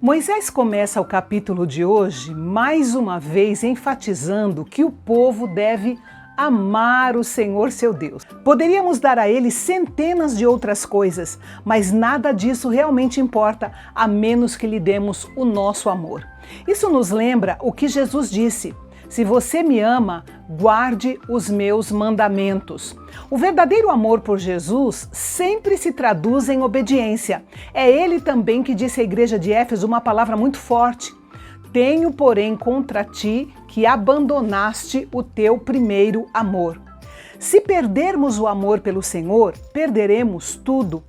Moisés começa o capítulo de hoje mais uma vez enfatizando que o povo deve amar o Senhor seu Deus. Poderíamos dar a ele centenas de outras coisas, mas nada disso realmente importa, a menos que lhe demos o nosso amor. Isso nos lembra o que Jesus disse: se você me ama, guarde os meus mandamentos. O verdadeiro amor por Jesus sempre se traduz em obediência. É ele também que disse à igreja de Éfeso uma palavra muito forte: tenho, porém, contra ti que abandonaste o teu primeiro amor. Se perdermos o amor pelo Senhor, perderemos tudo.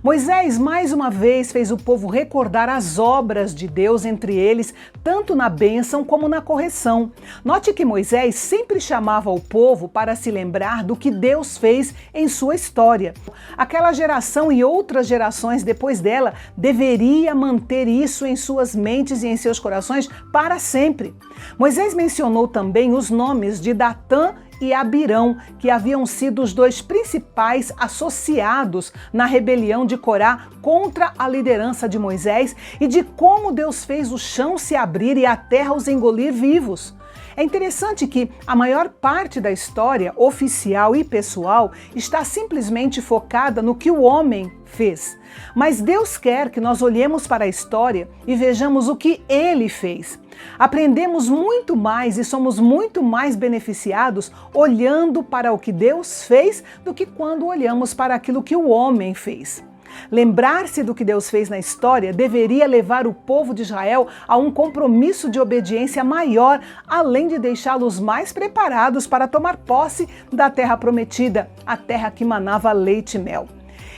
Moisés mais uma vez fez o povo recordar as obras de Deus entre eles, tanto na bênção como na correção. Note que Moisés sempre chamava o povo para se lembrar do que Deus fez em sua história. Aquela geração e outras gerações depois dela deveria manter isso em suas mentes e em seus corações para sempre. Moisés mencionou também os nomes de Datã e Abirão, que haviam sido os dois principais associados na rebelião de Corá contra a liderança de Moisés, e de como Deus fez o chão se abrir e a terra os engolir vivos. É interessante que a maior parte da história oficial e pessoal está simplesmente focada no que o homem fez. Mas Deus quer que nós olhemos para a história e vejamos o que Ele fez. Aprendemos muito mais e somos muito mais beneficiados olhando para o que Deus fez do que quando olhamos para aquilo que o homem fez. Lembrar-se do que Deus fez na história deveria levar o povo de Israel a um compromisso de obediência maior, além de deixá-los mais preparados para tomar posse da terra prometida, a terra que manava leite e mel.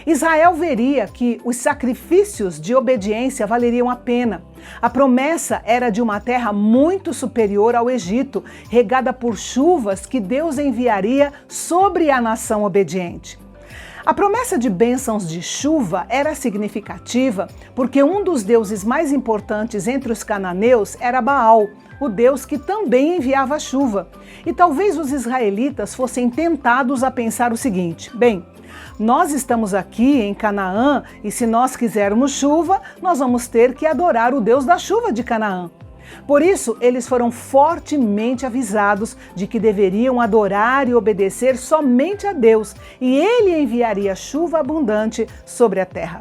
Israel veria que os sacrifícios de obediência valeriam a pena. A promessa era de uma terra muito superior ao Egito, regada por chuvas que Deus enviaria sobre a nação obediente. A promessa de bênçãos de chuva era significativa porque um dos deuses mais importantes entre os cananeus era Baal, o deus que também enviava chuva. E talvez os israelitas fossem tentados a pensar o seguinte: bem, nós estamos aqui em Canaã e se nós quisermos chuva, nós vamos ter que adorar o Deus da chuva de Canaã. Por isso, eles foram fortemente avisados de que deveriam adorar e obedecer somente a Deus, e Ele enviaria chuva abundante sobre a terra.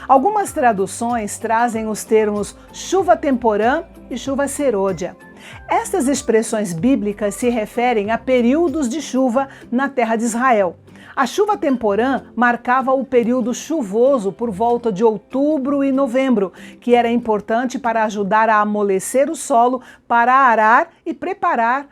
Algumas traduções trazem os termos chuva temporã e chuva serôdia. Estas expressões bíblicas se referem a períodos de chuva na terra de Israel. A chuva temporã marcava o período chuvoso por volta de outubro e novembro, que era importante para ajudar a amolecer o solo para arar e preparar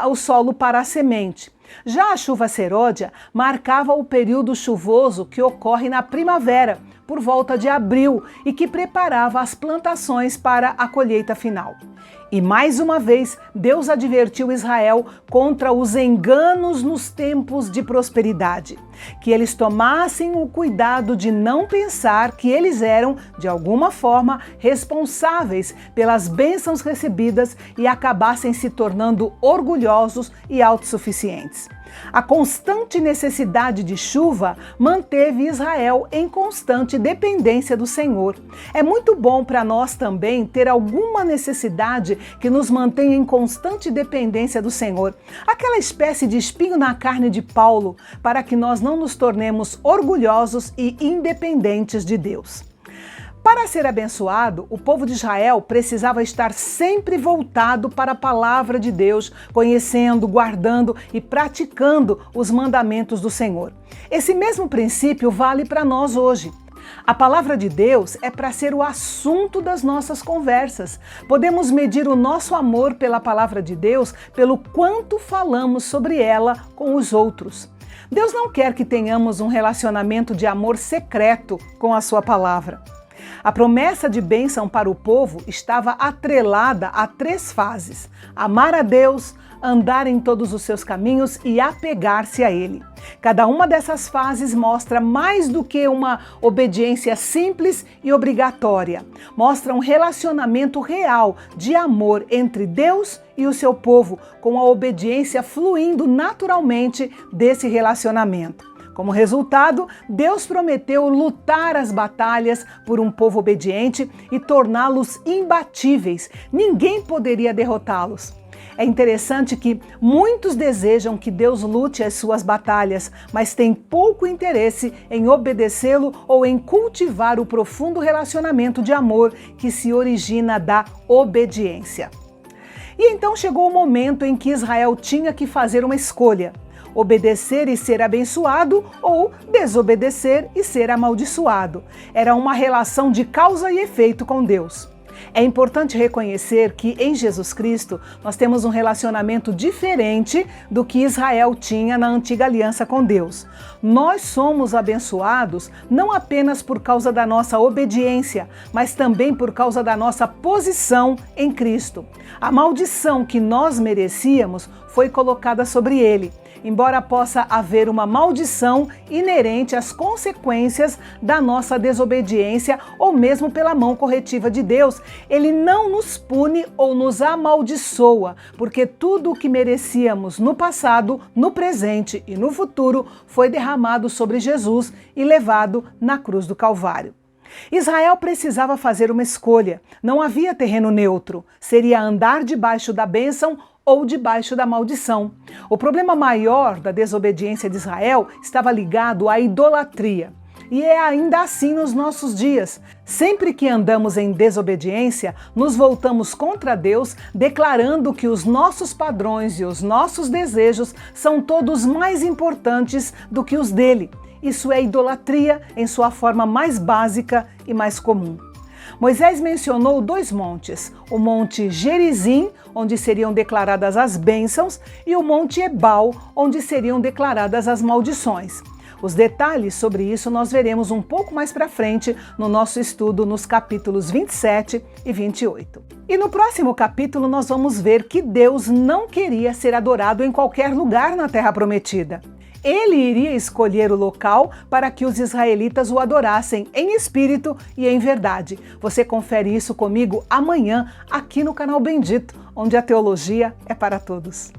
o solo para a semente. Já a chuva serôdia marcava o período chuvoso que ocorre na primavera, por volta de abril, e que preparava as plantações para a colheita final. E mais uma vez, Deus advertiu Israel contra os enganos nos tempos de prosperidade, que eles tomassem o cuidado de não pensar que eles eram, de alguma forma, responsáveis pelas bênçãos recebidas e acabassem se tornando orgulhosos e autossuficientes. A constante necessidade de chuva manteve Israel em constante dependência do Senhor. É muito bom para nós também ter alguma necessidade que nos mantenha em constante dependência do Senhor. Aquela espécie de espinho na carne de Paulo, para que nós não nos tornemos orgulhosos e independentes de Deus. Para ser abençoado, o povo de Israel precisava estar sempre voltado para a palavra de Deus, conhecendo, guardando e praticando os mandamentos do Senhor. Esse mesmo princípio vale para nós hoje. A palavra de Deus é para ser o assunto das nossas conversas. Podemos medir o nosso amor pela palavra de Deus pelo quanto falamos sobre ela com os outros. Deus não quer que tenhamos um relacionamento de amor secreto com a sua palavra. A promessa de bênção para o povo estava atrelada a 3 fases: amar a Deus, andar em todos os seus caminhos e apegar-se a Ele. Cada uma dessas fases mostra mais do que uma obediência simples e obrigatória. Mostra um relacionamento real de amor entre Deus e o seu povo, com a obediência fluindo naturalmente desse relacionamento. Como resultado, Deus prometeu lutar as batalhas por um povo obediente e torná-los imbatíveis. Ninguém poderia derrotá-los. É interessante que muitos desejam que Deus lute as suas batalhas, mas têm pouco interesse em obedecê-lo ou em cultivar o profundo relacionamento de amor que se origina da obediência. E então chegou o momento em que Israel tinha que fazer uma escolha: obedecer e ser abençoado ou desobedecer e ser amaldiçoado. Era uma relação de causa e efeito com Deus. É importante reconhecer que em Jesus Cristo nós temos um relacionamento diferente do que Israel tinha na antiga aliança com Deus. Nós somos abençoados não apenas por causa da nossa obediência, mas também por causa da nossa posição em Cristo. A maldição que nós merecíamos foi colocada sobre ele. Embora possa haver uma maldição inerente às consequências da nossa desobediência ou mesmo pela mão corretiva de Deus, ele não nos pune ou nos amaldiçoa, porque tudo o que merecíamos no passado, no presente e no futuro foi derramado sobre Jesus e levado na cruz do Calvário. Israel precisava fazer uma escolha. Não havia terreno neutro. Seria andar debaixo da bênção ou debaixo da maldição. O problema maior da desobediência de Israel estava ligado à idolatria. E é ainda assim nos nossos dias. Sempre que andamos em desobediência, nos voltamos contra Deus, declarando que os nossos padrões e os nossos desejos são todos mais importantes do que os dele. Isso é idolatria em sua forma mais básica e mais comum. Moisés mencionou 2 montes, o Monte Gerizim, onde seriam declaradas as bênçãos, e o Monte Ebal, onde seriam declaradas as maldições. Os detalhes sobre isso nós veremos um pouco mais para frente no nosso estudo nos capítulos 27 e 28. E no próximo capítulo nós vamos ver que Deus não queria ser adorado em qualquer lugar na Terra Prometida. Ele iria escolher o local para que os israelitas o adorassem em espírito e em verdade. Você confere isso comigo amanhã aqui no canal Bendito, onde a teologia é para todos.